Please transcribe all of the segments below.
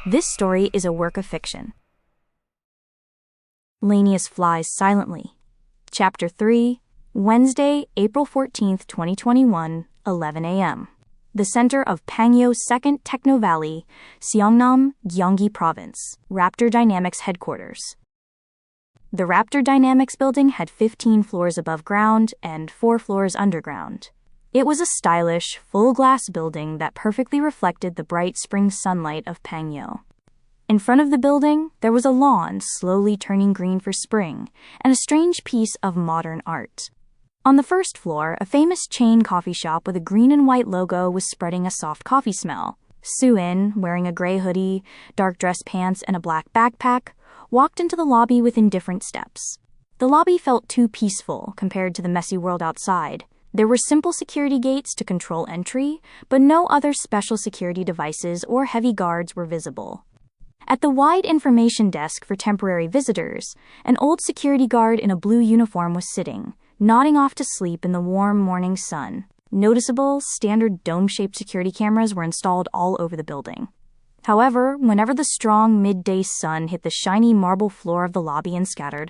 This story is a work of fiction. Lanius flies silently. Chapter 3, Wednesday, April 14th, 2021, 11 a.m. The center of Pangyo's Second Techno Valley, Seongnam, Gyeonggi Province, Raptor Dynamics headquarters. The Raptor Dynamics building had 15 floors above ground and 4 floors underground. It was a stylish, full-glass building that perfectly reflected the bright spring sunlight of Pangyo. In front of the building, there was a lawn slowly turning green for spring, and a strange piece of modern art. On the first floor, a famous chain coffee shop with a green and white logo was spreading a soft coffee smell. Soo-in, wearing a gray hoodie, dark dress pants, and a black backpack, walked into the lobby with indifferent steps. The lobby felt too peaceful compared to the messy world outside. There were simple security gates to control entry, but no other special security devices or heavy guards were visible. At the wide information desk for temporary visitors, an old security guard in a blue uniform was sitting, nodding off to sleep in the warm morning sun. Noticeable, standard dome-shaped security cameras were installed all over the building. However, whenever the strong midday sun hit the shiny marble floor of the lobby and scattered,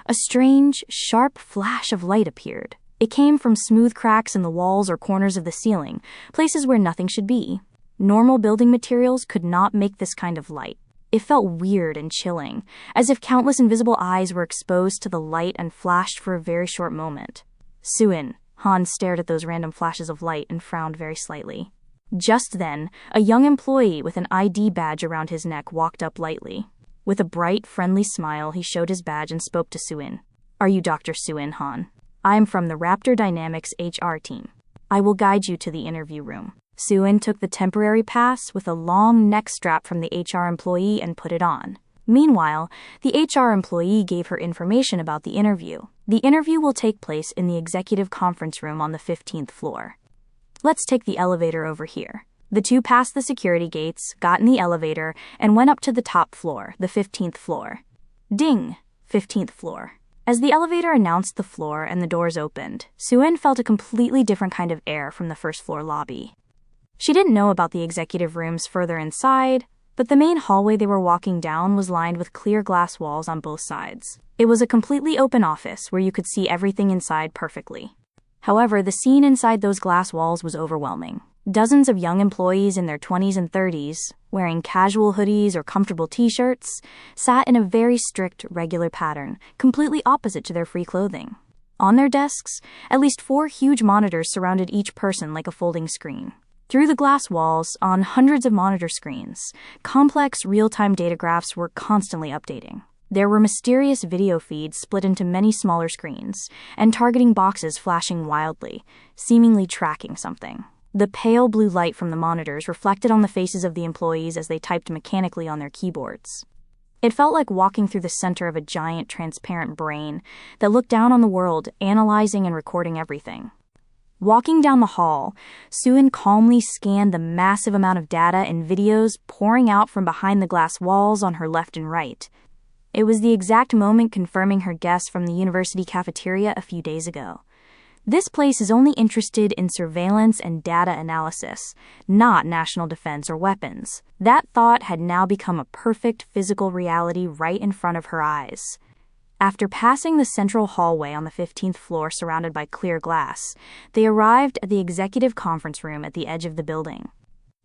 a strange, sharp flash of light appeared. It came from smooth cracks in the walls or corners of the ceiling, places where nothing should be. Normal building materials could not make this kind of light. It felt weird and chilling, as if countless invisible eyes were exposed to the light and flashed for a very short moment. Soo-in, Han stared at those random flashes of light and frowned very slightly. Just then, a young employee with an ID badge around his neck walked up lightly. With a bright, friendly smile, he showed his badge and spoke to Soo-in. "Are you Dr. Soo-in, Han? I am from the Raptor Dynamics HR team. I will guide you to the interview room." Soo-in took the temporary pass with a long neck strap from the HR employee and put it on. Meanwhile, the HR employee gave her information about the interview. The interview will take place in the executive conference room on the 15th floor. "Let's take the elevator over here." The two passed the security gates, got in the elevator, and went up to the top floor, the 15th floor. Ding! 15th floor. As the elevator announced the floor and the doors opened, Soo-in felt a completely different kind of air from the first floor lobby. She didn't know about the executive rooms further inside, but the main hallway they were walking down was lined with clear glass walls on both sides. It was a completely open office where you could see everything inside perfectly. However, the scene inside those glass walls was overwhelming. Dozens of young employees in their 20s and 30s, wearing casual hoodies or comfortable t-shirts, sat in a very strict, regular pattern, completely opposite to their free clothing. On their desks, at least 4 huge monitors surrounded each person like a folding screen. Through the glass walls, on hundreds of monitor screens, complex real-time data graphs were constantly updating. There were mysterious video feeds split into many smaller screens, and targeting boxes flashing wildly, seemingly tracking something. The pale blue light from the monitors reflected on the faces of the employees as they typed mechanically on their keyboards. It felt like walking through the center of a giant transparent brain that looked down on the world, analyzing and recording everything. Walking down the hall, Soo-in calmly scanned the massive amount of data and videos pouring out from behind the glass walls on her left and right. It was the exact moment confirming her guess from the university cafeteria a few days ago. This place is only interested in surveillance and data analysis, not national defense or weapons. That thought had now become a perfect physical reality right in front of her eyes. After passing the central hallway on the 15th floor surrounded by clear glass, they arrived at the executive conference room at the edge of the building.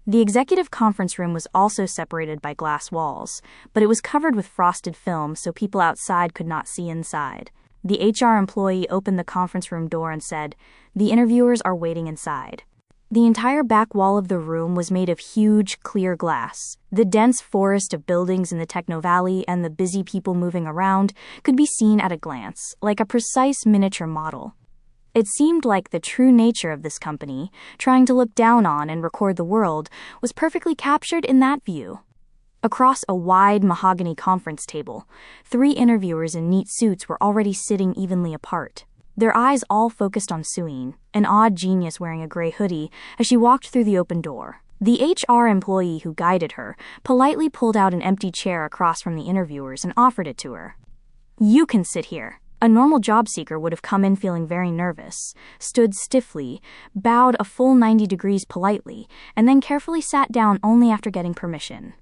The executive conference room was also separated by glass walls, but it was covered with frosted film so people outside could not see inside. The HR employee opened the conference room door and said, "The interviewers are waiting inside." The entire back wall of the room was made of huge, clear glass. The dense forest of buildings in the Techno Valley and the busy people moving around could be seen at a glance, like a precise miniature model. It seemed like the true nature of this company, trying to look down on and record the world, was perfectly captured in that view. Across a wide mahogany conference table, 3 interviewers in neat suits were already sitting evenly apart. Their eyes all focused on Soo-in, an odd genius wearing a gray hoodie, as she walked through the open door. The HR employee who guided her politely pulled out an empty chair across from the interviewers and offered it to her. "You can sit here." A normal job seeker would have come in feeling very nervous, stood stiffly, bowed a full 90 degrees politely, and then carefully sat down only after getting permission.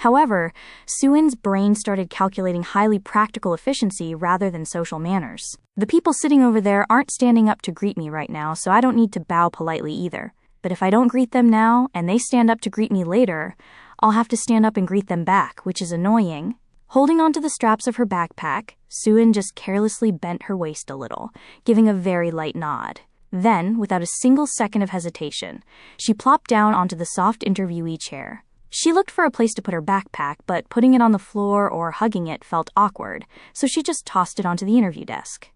However, Suin's brain started calculating highly practical efficiency rather than social manners. The people sitting over there aren't standing up to greet me right now, so I don't need to bow politely either. But if I don't greet them now, and they stand up to greet me later, I'll have to stand up and greet them back, which is annoying. Holding onto the straps of her backpack, Suin just carelessly bent her waist a little, giving a very light nod. Then, without a single second of hesitation, she plopped down onto the soft interviewee chair. She looked for a place to put her backpack, but putting it on the floor or hugging it felt awkward, so she just tossed it onto the interview desk.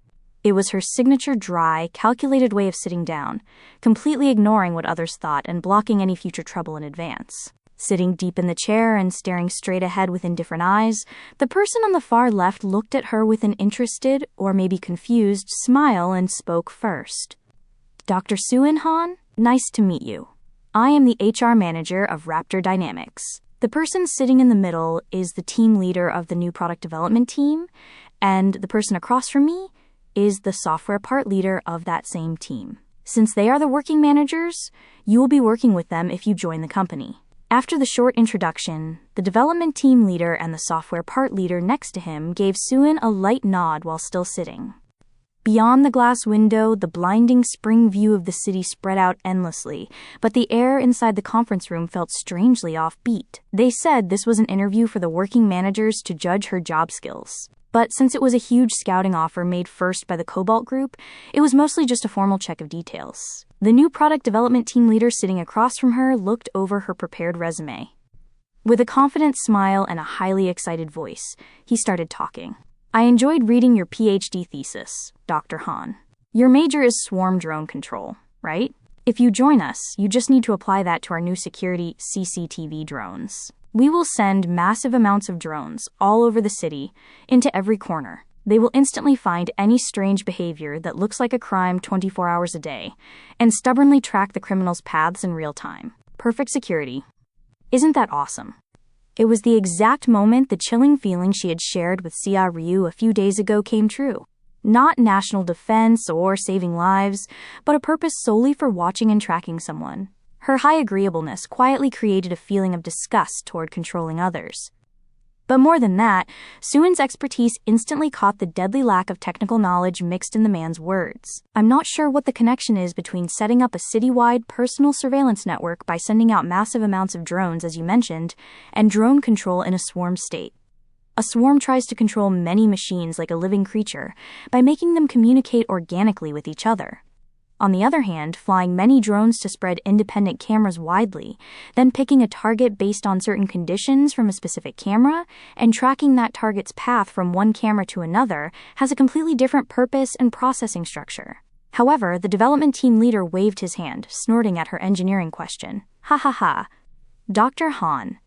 It was her signature dry, calculated way of sitting down, completely ignoring what others thought and blocking any future trouble in advance. Sitting deep in the chair and staring straight ahead with indifferent eyes, the person on the far left looked at her with an interested, or maybe confused, smile and spoke first. "Dr. Suin Han, nice to meet you. I am the HR manager of Raptor Dynamics. The person sitting in the middle is the team leader of the new product development team, and the person across from me is the software part leader of that same team. Since they are the working managers, you will be working with them if you join the company." After the short introduction, the development team leader and the software part leader next to him gave Suin a light nod while still sitting. Beyond the glass window, the blinding spring view of the city spread out endlessly, but the air inside the conference room felt strangely offbeat. They said this was an interview for the working managers to judge her job skills. But since it was a huge scouting offer made first by the Cobalt Group, it was mostly just a formal check of details. The new product development team leader sitting across from her looked over her prepared resume. With a confident smile and a highly excited voice, he started talking. "I enjoyed reading your PhD thesis, Dr. Han. Your major is swarm drone control, right? If you join us, you just need to apply that to our new security CCTV drones. We will send massive amounts of drones all over the city, into every corner. They will instantly find any strange behavior that looks like a crime 24 hours a day, and stubbornly track the criminals' paths in real time. Perfect security. Isn't that awesome?" It was the exact moment the chilling feeling she had shared with Xia Ryu a few days ago came true. Not national defense or saving lives, but a purpose solely for watching and tracking someone. Her high agreeableness quietly created a feeling of disgust toward controlling others. But more than that, Suin's expertise instantly caught the deadly lack of technical knowledge mixed in the man's words. "I'm not sure what the connection is between setting up a citywide personal surveillance network by sending out massive amounts of drones, as you mentioned, and drone control in a swarm state. A swarm tries to control many machines like a living creature by making them communicate organically with each other. On the other hand, flying many drones to spread independent cameras widely, then picking a target based on certain conditions from a specific camera, and tracking that target's path from one camera to another has a completely different purpose and processing structure." However, the development team leader waved his hand, snorting at her engineering question. "Ha ha ha. Dr. Han,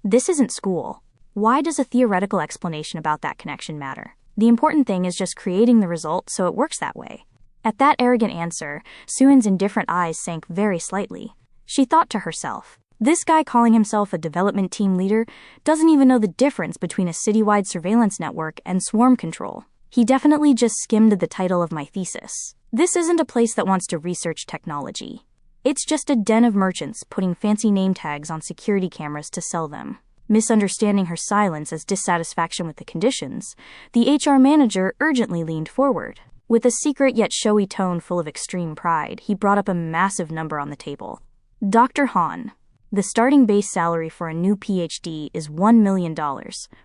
this isn't school. Why does a theoretical explanation about that connection matter? The important thing is just creating the result so it works that way." At that arrogant answer, Suin's indifferent eyes sank very slightly. She thought to herself, this guy calling himself a development team leader doesn't even know the difference between a citywide surveillance network and swarm control. He definitely just skimmed the title of my thesis. This isn't a place that wants to research technology. It's just a den of merchants putting fancy name tags on security cameras to sell them. Misunderstanding her silence as dissatisfaction with the conditions, the HR manager urgently leaned forward. With a secret yet showy tone full of extreme pride, he brought up a massive number on the table. "Dr. Han, the starting base salary for a new PhD is $1 million,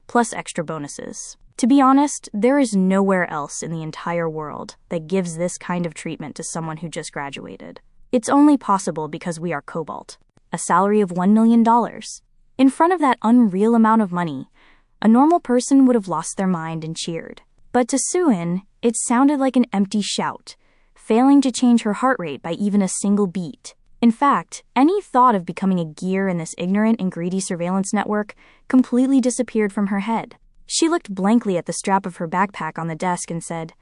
plus extra bonuses. To be honest, there is nowhere else in the entire world that gives this kind of treatment to someone who just graduated. It's only possible because we are Cobalt. A salary of $1 million. In front of that unreal amount of money, a normal person would have lost their mind and cheered. But to Suin, it sounded like an empty shout, failing to change her heart rate by even a single beat. In fact, any thought of becoming a gear in this ignorant and greedy surveillance network completely disappeared from her head. She looked blankly at the strap of her backpack on the desk and said,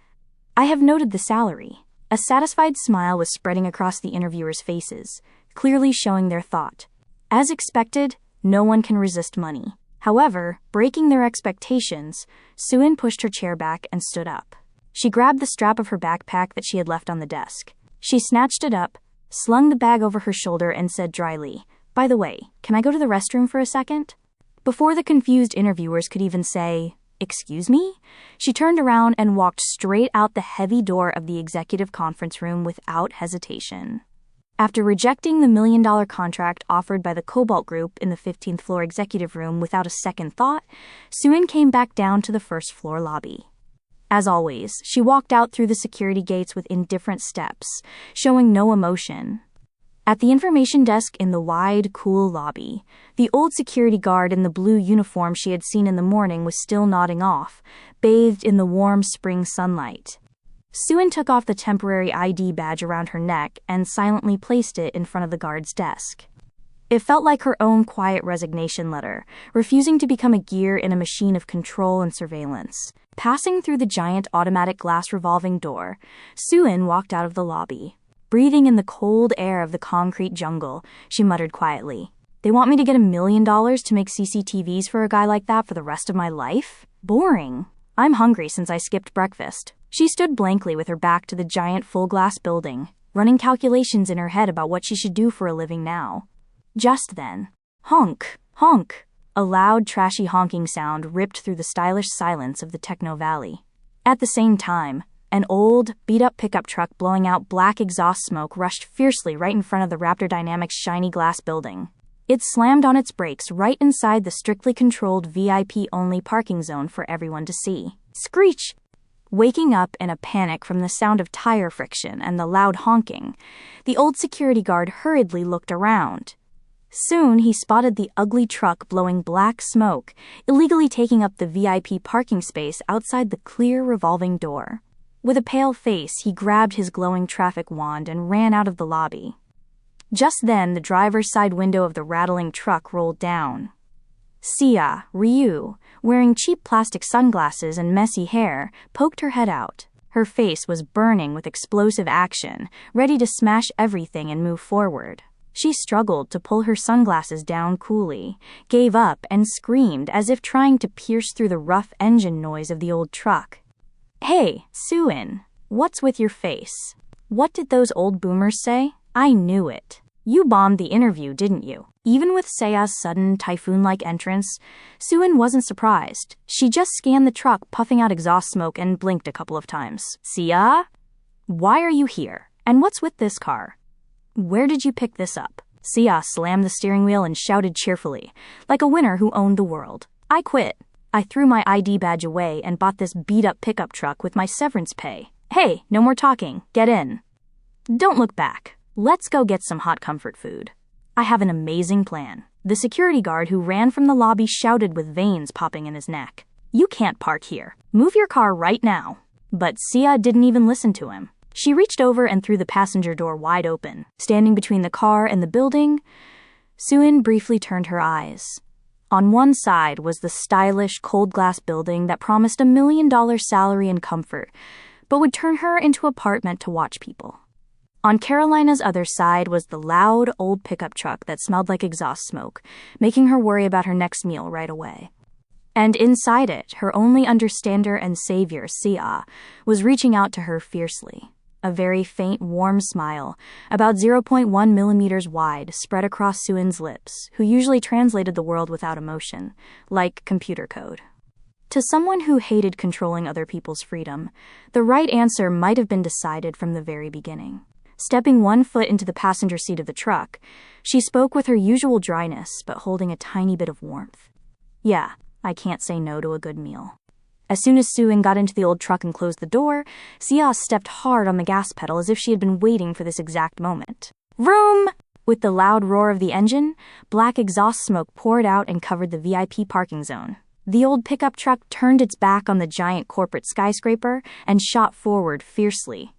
"I have noted the salary." A satisfied smile was spreading across the interviewers' faces, clearly showing their thought. As expected, no one can resist money. However, breaking their expectations, Suin pushed her chair back and stood up. She grabbed the strap of her backpack that she had left on the desk. She snatched it up, slung the bag over her shoulder, and said dryly, "By the way, can I go to the restroom for a second?" Before the confused interviewers could even say, "Excuse me?" she turned around and walked straight out the heavy door of the executive conference room without hesitation. After rejecting the $1 million contract offered by the Cobalt Group in the 15th floor executive room without a second thought, Soo-in came back down to the first floor lobby. As always, she walked out through the security gates with indifferent steps, showing no emotion. At the information desk in the wide, cool lobby, the old security guard in the blue uniform she had seen in the morning was still nodding off, bathed in the warm spring sunlight. Soo-in took off the temporary ID badge around her neck and silently placed it in front of the guard's desk. It felt like her own quiet resignation letter, refusing to become a gear in a machine of control and surveillance. Passing through the giant automatic glass revolving door, Soo-in walked out of the lobby. Breathing in the cold air of the concrete jungle, she muttered quietly, "They want me to get $1 million to make CCTVs for a guy like that for the rest of my life? Boring. I'm hungry since I skipped breakfast." She stood blankly with her back to the giant full-glass building, running calculations in her head about what she should do for a living now. Just then, honk, honk, a loud, trashy honking sound ripped through the stylish silence of the Techno Valley. At the same time, an old, beat-up pickup truck blowing out black exhaust smoke rushed fiercely right in front of the Raptor Dynamics shiny glass building. It slammed on its brakes right inside the strictly controlled VIP-only parking zone for everyone to see. Screech! Waking up in a panic from the sound of tire friction and the loud honking, the old security guard hurriedly looked around. Soon he spotted the ugly truck blowing black smoke, illegally taking up the VIP parking space outside the clear revolving door. With a pale face, he grabbed his glowing traffic wand and ran out of the lobby. Just then, the driver's side window of the rattling truck rolled down. Sia, Ryu, wearing cheap plastic sunglasses and messy hair, poked her head out. Her face was burning with explosive action, ready to smash everything and move forward. She struggled to pull her sunglasses down coolly, gave up, and screamed as if trying to pierce through the rough engine noise of the old truck. "Hey, Soo-in, what's with your face? What did those old boomers say? I knew it. You bombed the interview, didn't you?" Even with Sea's sudden, typhoon-like entrance, Soo-in wasn't surprised. She just scanned the truck puffing out exhaust smoke and blinked a couple of times. "Sia? Why are you here? And what's with this car? Where did you pick this up?" Sia slammed the steering wheel and shouted cheerfully, like a winner who owned the world. "I quit. I threw my ID badge away and bought this beat-up pickup truck with my severance pay. Hey, no more talking. Get in. Don't look back. Let's go get some hot comfort food. I have an amazing plan." The security guard who ran from the lobby shouted with veins popping in his neck. "You can't park here. Move your car right now." But Sia didn't even listen to him. She reached over and threw the passenger door wide open. Standing between the car and the building, Soo-in briefly turned her eyes. On one side was the stylish, cold-glass building that promised $1 million salary and comfort, but would turn her into a part meant to watch people. On Carolina's other side was the loud, old pickup truck that smelled like exhaust smoke, making her worry about her next meal right away. And inside it, her only understander and savior, Sia, was reaching out to her fiercely. A very faint, warm smile, about 0.1 millimeters wide, spread across Soo-in's lips, who usually translated the world without emotion, like computer code. To someone who hated controlling other people's freedom, the right answer might have been decided from the very beginning. Stepping one foot into the passenger seat of the truck, she spoke with her usual dryness, but holding a tiny bit of warmth. "Yeah, I can't say no to a good meal." As soon as Soo-in got into the old truck and closed the door, Sia stepped hard on the gas pedal as if she had been waiting for this exact moment. Vroom! With the loud roar of the engine, black exhaust smoke poured out and covered the VIP parking zone. The old pickup truck turned its back on the giant corporate skyscraper and shot forward fiercely,